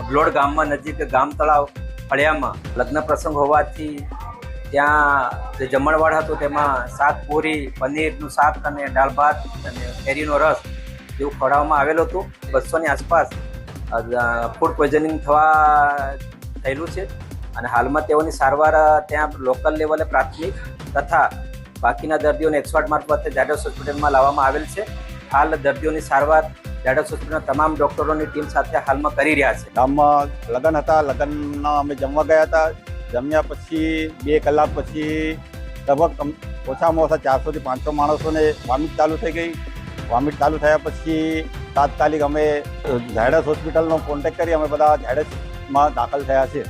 ઉભલોડ ગામમાં નજીક ગામ તળાવ ફળિયામાં લગ્ન પ્રસંગ હોવાથી ત્યાં જે જમણવાર હતું તેમાં શાક પૂરી, પનીરનું શાક અને દાળ ભાત અને કેરીનો રસ જેવું ખવડાવવામાં આવેલું હતું. 200ની આસપાસ ફૂડ પોઈઝનિંગ થયેલું છે અને હાલમાં તેઓની સારવાર ત્યાં લોકલ લેવલે પ્રાથમિક તથા બાકીના દર્દીઓને 108 મારફતે ઝાયડસ હોસ્પિટલમાં લાવવામાં આવેલ છે. હાલ દર્દીઓની સારવાર ઝાયડસ હોસ્પિટલના તમામ ડૉક્ટરોની ટીમ સાથે હાલમાં કરી રહ્યા છે. ગામમાં લગ્ન હતા, લગ્નના અમે જમવા ગયા હતા. જમ્યા પછી 2 કલાક પછી લગભગ ઓછામાં ઓછા 400 થી 500 માણસોને વોમિટ ચાલુ થઈ ગઈ. વોમિટ ચાલુ થયા પછી તાત્કાલિક અમે ઝાયડસ હોસ્પિટલનો કોન્ટેક્ટ કરી અમે બધા ઝાયડસમાં દાખલ થયા છે.